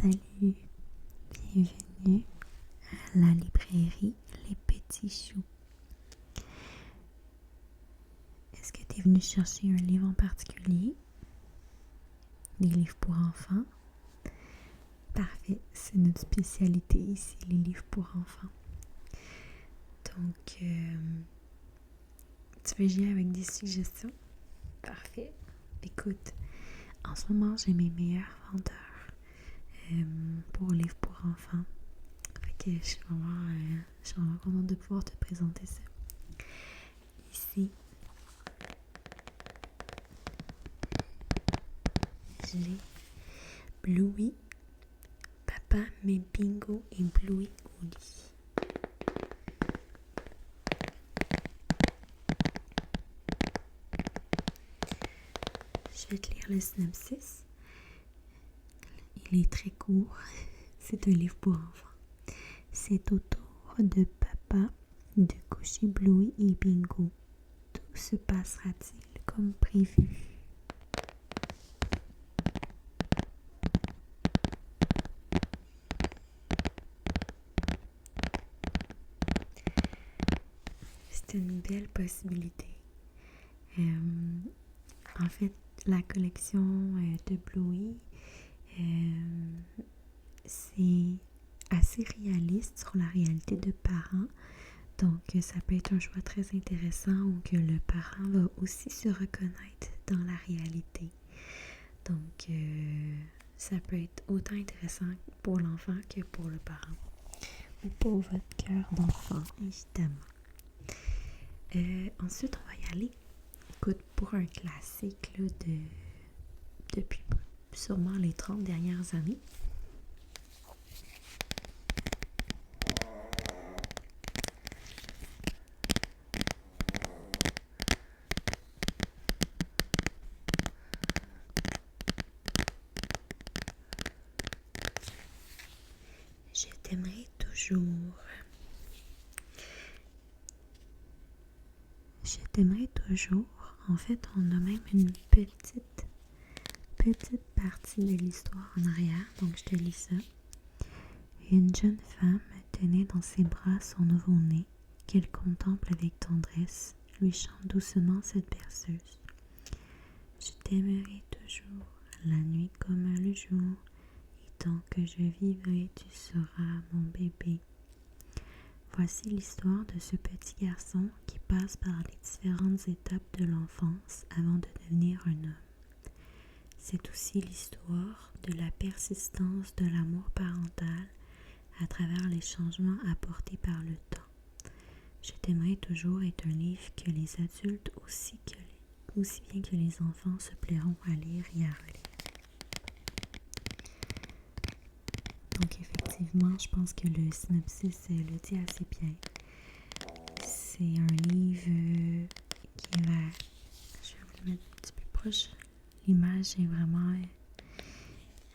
Salut, bienvenue à la librairie Les Petits Choux. Est-ce que tu es venu chercher un livre en particulier? Des livres pour enfants? Parfait, c'est notre spécialité ici, les livres pour enfants. Donc, tu veux jouer avec des suggestions? Parfait. Écoute, en ce moment, j'ai mes meilleurs vendeurs pour livres pour enfants. Fait que je suis vraiment contente de pouvoir te présenter ça. Ici, j'ai Bluey, Papa met Bingo et Bluey au lit. Je vais te lire le synopsis. Il est très court. C'est un livre pour enfants. C'est au tour de Papa de coucher Bluey et Bingo. Tout se passera-t-il comme prévu? C'est une belle possibilité. En fait, la collection de Bluey, c'est assez réaliste sur la réalité de parents. Donc, ça peut être un choix très intéressant où que le parent va aussi se reconnaître dans la réalité. Donc, ça peut être autant intéressant pour l'enfant que pour le parent. Ou pour votre cœur d'enfant, évidemment. Ensuite, on va y aller. Écoute, pour un classique là, depuis sûrement les 30 dernières années. Je t'aimerai toujours. Je t'aimerai toujours. En fait, on a même une petite partie de l'histoire en arrière. Donc, je te lis ça. Une jeune femme tenait dans ses bras son nouveau-né, qu'elle contemple avec tendresse, lui chante doucement cette berceuse. Je t'aimerai toujours, la nuit comme le jour, et tant que je vivrai, tu seras mon bébé. Voici l'histoire de ce petit garçon qui passe par les différentes étapes de l'enfance avant de devenir un homme. C'est aussi l'histoire de la persistance de l'amour parental à travers les changements apportés par le temps. Je t'aimerai toujours est un livre que les adultes aussi bien que les enfants se plairont à lire et à relire. Donc effectivement, je pense que le synopsis le dit assez bien. C'est un livre qui va... Je vais vous le mettre un petit peu proche. L'image est vraiment...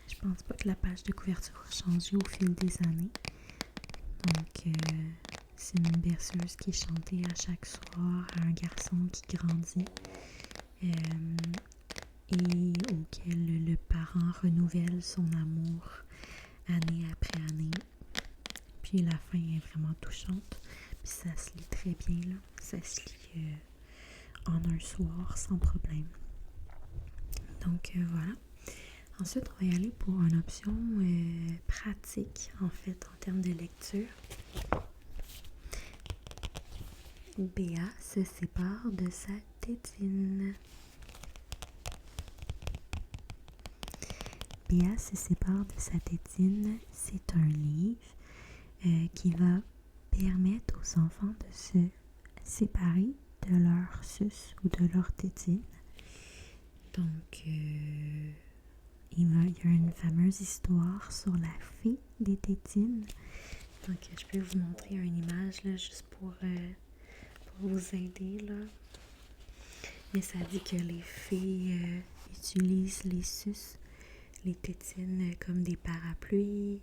Je pense pas que la page de couverture a changé au fil des années. Donc, c'est une berceuse qui est chantée à chaque soir à un garçon qui grandit et auquel le parent renouvelle son amour année après année. Puis la fin est vraiment touchante. Puis ça se lit très bien, là. Ça se lit en un soir sans problème. Donc, voilà. Ensuite, on va y aller pour une option pratique, en fait, en termes de lecture. Béa se sépare de sa tétine. Béa se sépare de sa tétine. C'est un livre qui va permettre aux enfants de se séparer de leur suce ou de leur tétine. Donc, il y a une fameuse histoire sur la fée des tétines. Donc, je peux vous montrer une image là, juste pour vous aider. Là. Mais ça dit que les fées utilisent les suces, les tétines comme des parapluies,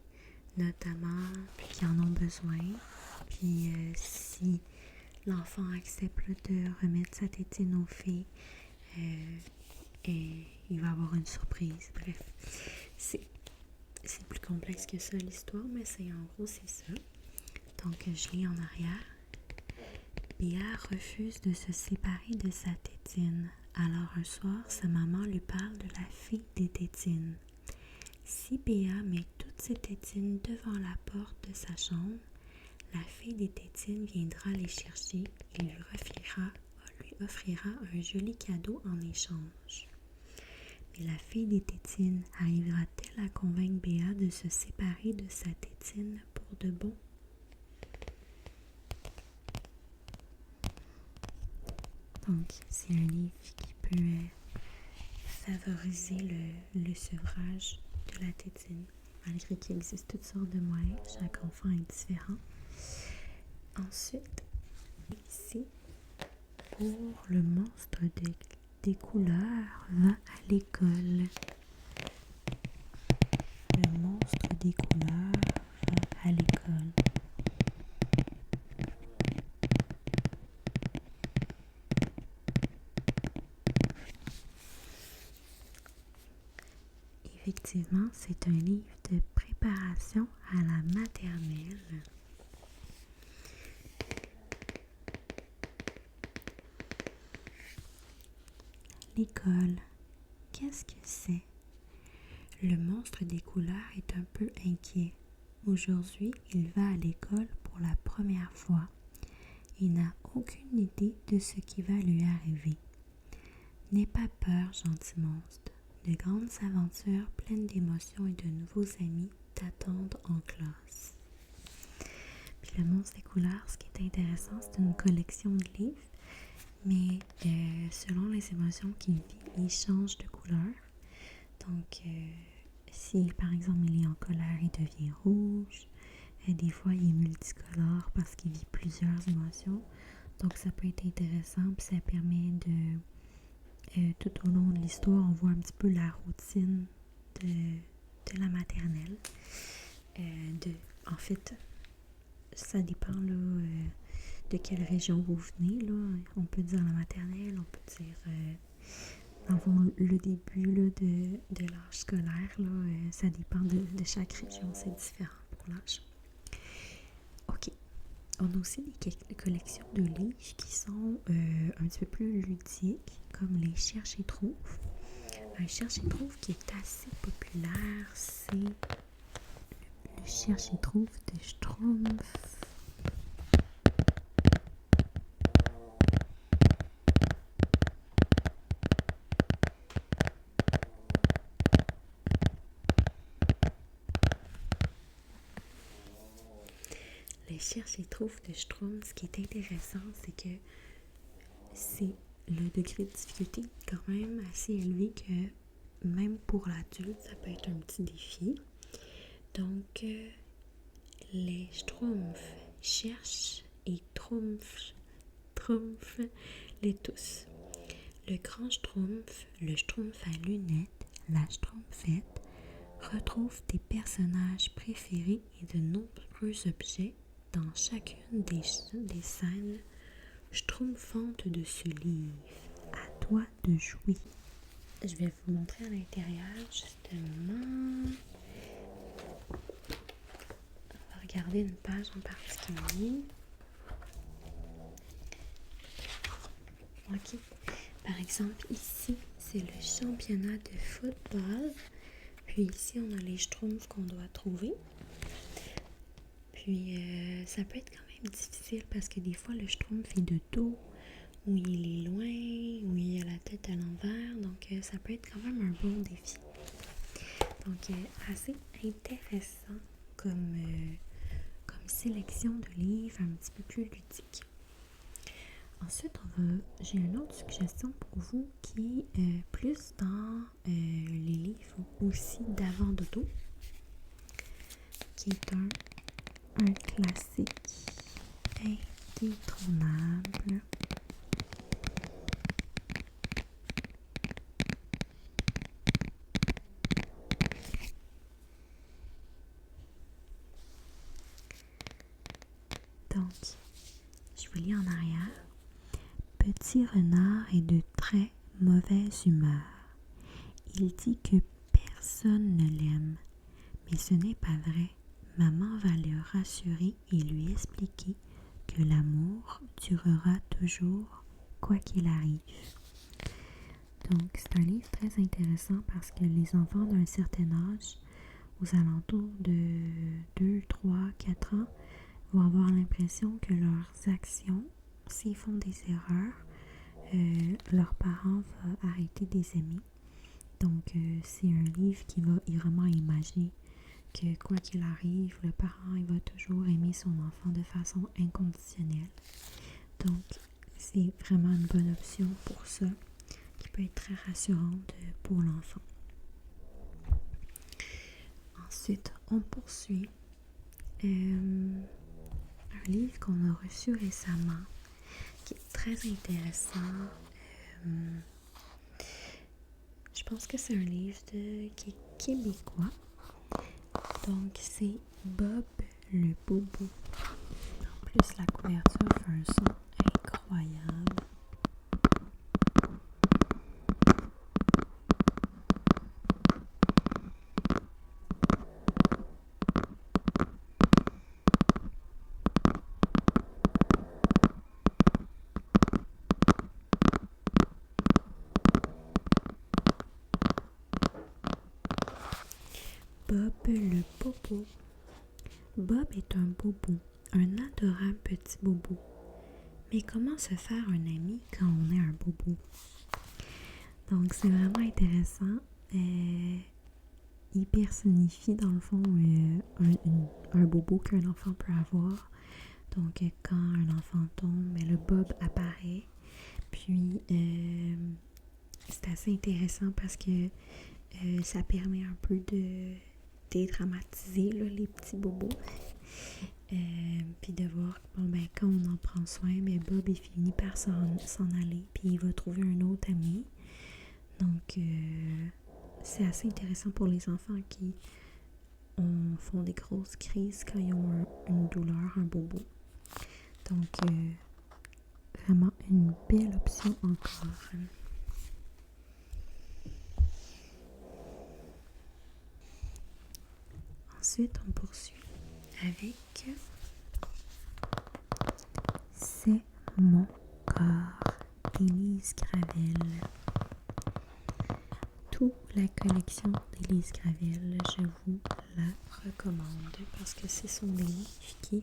notamment, puis qui en ont besoin. Puis, si l'enfant accepte de remettre sa tétine aux fées, et il va avoir une surprise. Bref, c'est c'est plus complexe que ça l'histoire, mais en gros c'est ça. Donc je lis en arrière. Béa refuse de se séparer de sa tétine. Alors un soir, sa maman lui parle de la fée des tétines. Si Béa met toutes ses tétines devant la porte de sa chambre, la fée des tétines viendra les chercher et lui offrira un joli cadeau en échange. Mais la fée des tétines arrivera-t-elle à convaincre Béa de se séparer de sa tétine pour de bon? Donc, c'est un livre qui peut favoriser le sevrage de la tétine, malgré qu'il existe toutes sortes de moyens. Chaque enfant est différent. Ensuite, ici, pour le monstre des couleurs va à l'école. Le monstre des couleurs va à l'école. Effectivement, c'est un livre de préparation à la maternelle. L'école, qu'est-ce que c'est? Le monstre des couleurs est un peu inquiet. Aujourd'hui, il va à l'école pour la première fois. Il n'a aucune idée de ce qui va lui arriver. N'aie pas peur, gentil monstre. De grandes aventures pleines d'émotions et de nouveaux amis t'attendent en classe. Puis le monstre des couleurs, ce qui est intéressant, c'est une collection de livres, mais selon les émotions qu'il vit, il change de couleur. Donc, si par exemple il est en colère, il devient rouge. Des fois, il est multicolore parce qu'il vit plusieurs émotions. Donc, ça peut être intéressant, puis ça permet de... tout au long de l'histoire, on voit un petit peu la routine de la maternelle. En fait, ça dépend là, de quelle région vous venez. Là. On peut dire la maternelle, on peut dire le début là, de l'âge scolaire. Là, ça dépend de chaque région, c'est différent pour l'âge. Ok. On a aussi des collections de livres qui sont un petit peu plus ludiques, comme les Cherche et Trouve. Un Cherche et Trouve qui est assez populaire, c'est le Cherche et Trouve de Schtroumpf. Le Cherche et Trouve de Schtroumpf, ce qui est intéressant, c'est que c'est le degré de difficulté quand même assez élevé que même pour l'adulte, ça peut être un petit défi. Donc, les Schtroumpfs cherchent et troumpfent les tous. Le grand Schtroumpf, le Schtroumpf à lunettes, la Schtroumpfette, retrouvent des personnages préférés et de nombreux objets dans chacune des scènes schtroumpfantes de ce livre. À toi de jouer. Je vais vous montrer à l'intérieur, justement. On va regarder une page en particulier. Ok. Par exemple, ici, c'est le championnat de football. Puis ici, on a les schtroumpfs qu'on doit trouver. Puis, ça peut être quand même difficile parce que des fois, le schtroumpf est de dos, ou il est loin, ou il a la tête à l'envers. Donc, ça peut être quand même un bon défi. Donc, assez intéressant comme sélection de livres un petit peu plus ludique. Ensuite, j'ai une autre suggestion pour vous qui est plus dans les livres aussi d'avant dodo, qui est un classique indétrônable. Donc, je vous lis en arrière. Petit renard est de très mauvaise humeur. Il dit que personne ne l'aime, Mais ce n'est pas vrai. Maman va le rassurer et lui expliquer que l'amour durera toujours, quoi qu'il arrive. Donc, c'est un livre très intéressant parce que les enfants d'un certain âge, aux alentours de 2, 3, 4 ans, vont avoir l'impression que leurs actions, s'ils font des erreurs, leurs parents vont arrêter de les aimer. Donc, c'est un livre qui va vraiment imaginer que quoi qu'il arrive, le parent il va toujours aimer son enfant de façon inconditionnelle. Donc, c'est vraiment une bonne option pour ça, qui peut être très rassurante pour l'enfant. Ensuite, on poursuit. Un livre qu'on a reçu récemment, qui est très intéressant. Je pense que c'est un livre qui est québécois. Donc, c'est Bob le Bobo. En plus, la couverture fait un son incroyable. Bob le Bobo. Bob est un bobo, un adorable petit bobo. Mais comment se faire un ami quand on est un bobo? Donc, c'est vraiment intéressant. Il personnifie, dans le fond, un bobo qu'un enfant peut avoir. Donc, quand un enfant tombe, le Bob apparaît. Puis, c'est assez intéressant parce que ça permet un peu de dédramatiser là, les petits bobos. Puis de voir quand on en prend soin, Bob il finit par s'en aller, puis il va trouver un autre ami. Donc c'est assez intéressant pour les enfants qui font des grosses crises quand ils ont une douleur, un bobo. Donc vraiment une belle option encore. Ensuite on poursuit avec C'est mon corps d'Élise Gravel. Toute la collection d'Élise Gravel, je vous la recommande parce que ce sont des livres qui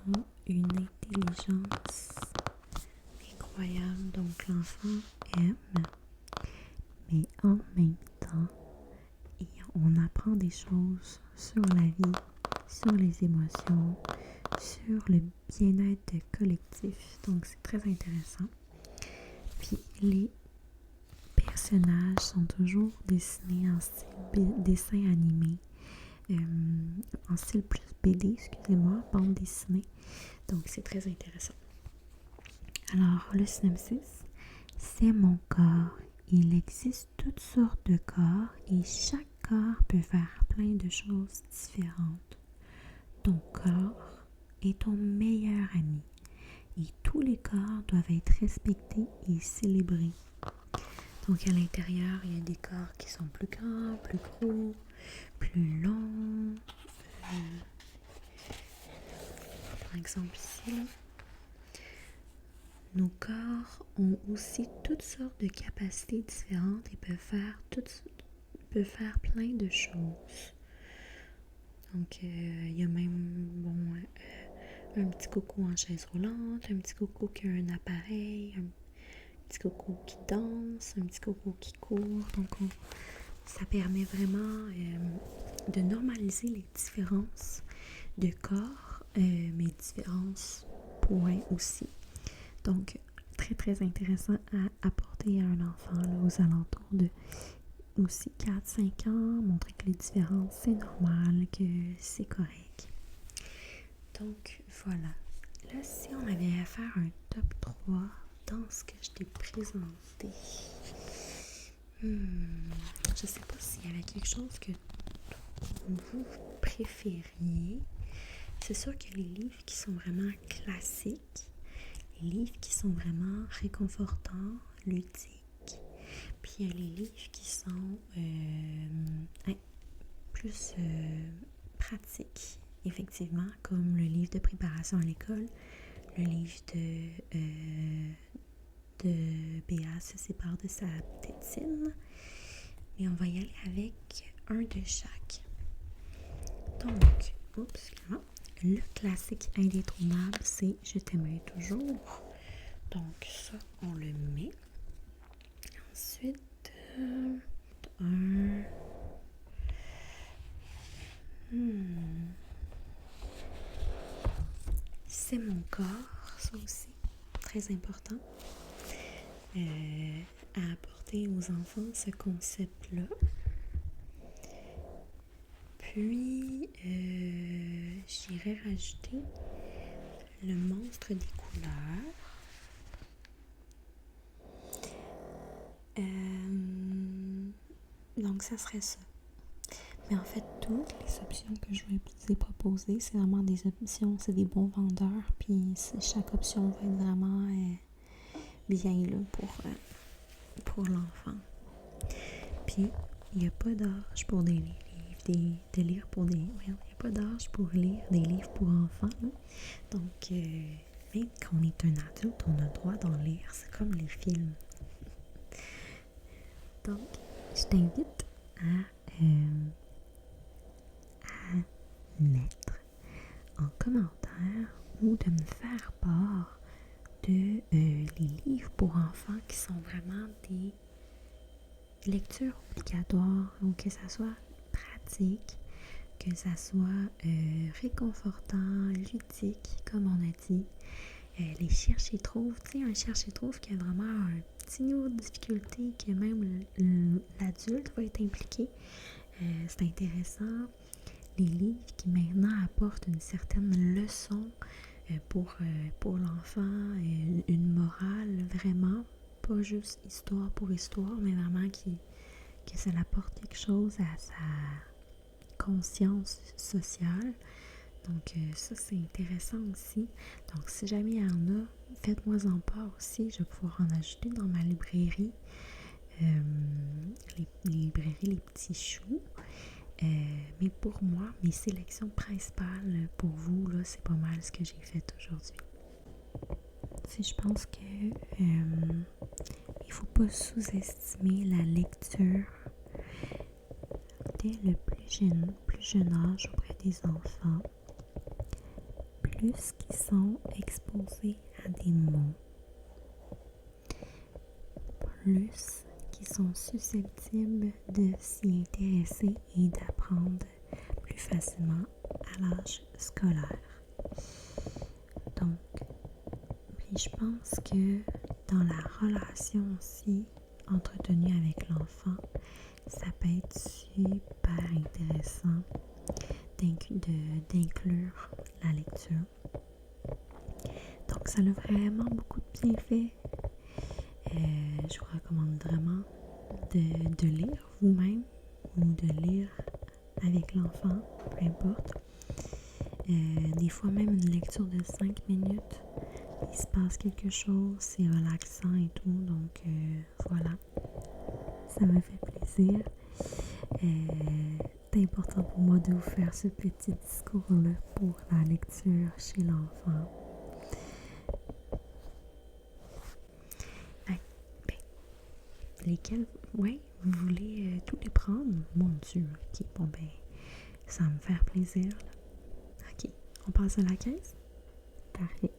ont une intelligence incroyable. Donc l'enfant aime, mais en même temps, on apprend des choses sur la vie, sur les émotions, sur le bien-être collectif. Donc c'est très intéressant. Puis les personnages sont toujours dessinés en style dessin animé, en style plus BD, excusez-moi, bande dessinée. Donc c'est très intéressant. Alors le synopsis, c'est mon corps. Il existe toutes sortes de corps et chaque corps peut faire plein de choses différentes. Ton corps est ton meilleur ami et tous les corps doivent être respectés et célébrés. Donc à l'intérieur, il y a des corps qui sont plus grands, plus gros, plus longs. Par exemple ici, là. Nos corps ont aussi toutes sortes de capacités différentes et peuvent faire plein de choses. Donc, il y a même un petit coco en chaise roulante, un petit coco qui a un appareil, un petit coco qui danse, un petit coco qui court. Donc, ça permet vraiment de normaliser les différences de corps, mais différences points aussi. Donc, très très intéressant à apporter à un enfant là, aux alentours de aussi 4-5 ans, montrer que les différences c'est normal, que c'est correct. Donc voilà. Là, si on avait à faire un top 3 dans ce que je t'ai présenté, je sais pas s'il y avait quelque chose que vous préfériez. C'est sûr qu'il y a les livres qui sont vraiment classiques, les livres qui sont vraiment réconfortants, ludiques. Puis il y a les livres qui sont plus plus pratiques, effectivement, comme le livre de préparation à l'école, le livre de Béa se sépare de sa tétine. Mais on va y aller avec un de chaque. Donc, le classique indétrônable, c'est Je t'aimerai toujours. Donc ça, on le met. Ensuite, C'est mon corps, ça aussi, très important. À apporter aux enfants ce concept-là. Puis, j'irais rajouter le monstre des couleurs. Donc, ça serait ça. Mais en fait, toutes les options que je vais vous ai proposées, c'est vraiment des options, c'est des bons vendeurs. Puis, chaque option va être vraiment bien là pour l'enfant. Puis, il n'y a pas d'âge pour il n'y a pas d'âge pour lire des livres pour enfants. Là. Donc, même quand on est un adulte, on a le droit d'en lire. C'est comme les films. Donc, je t'invite à mettre en commentaire ou de me faire part de les livres pour enfants qui sont vraiment des lectures obligatoires ou que ça soit pratique, que ça soit réconfortant, ludique, comme on a dit. Les cherche-et-trouve, tu sais, un cherche-et-trouve qui a vraiment un petit niveau de difficulté que même l'adulte va être impliqué. C'est intéressant. Les livres qui maintenant apportent une certaine leçon pour l'enfant, une morale vraiment, pas juste histoire pour histoire, mais vraiment que ça apporte quelque chose à sa conscience sociale. Donc ça c'est intéressant aussi. Donc si jamais il y en a, faites-moi en part aussi, je vais pouvoir en ajouter dans ma librairie. Les librairies Les Petits Choux. Mais pour moi, mes sélections principales pour vous, là, c'est pas mal ce que j'ai fait aujourd'hui. Si je pense que il faut pas sous-estimer la lecture dès le plus jeune âge auprès des enfants. Plus qu'ils sont exposés à des mots, plus qu'ils sont susceptibles de s'y intéresser et d'apprendre plus facilement à l'âge scolaire. Donc, puis je pense que dans la relation aussi entretenue avec l'enfant, ça peut être super intéressant d'inclure la lecture. Donc, ça a vraiment beaucoup de bienfaits. Je vous recommande vraiment de lire vous-même ou de lire avec l'enfant, peu importe. Des fois même une lecture de 5 minutes, il se passe quelque chose, c'est relaxant et tout, donc voilà, ça me fait plaisir. C'est important pour moi de vous faire ce petit discours-là pour la lecture chez l'enfant. Lesquels, oui, vous voulez tous les prendre? Mon Dieu, ok, bon ben, ça va me faire plaisir. Là. Ok, on passe à la caisse? Parfait.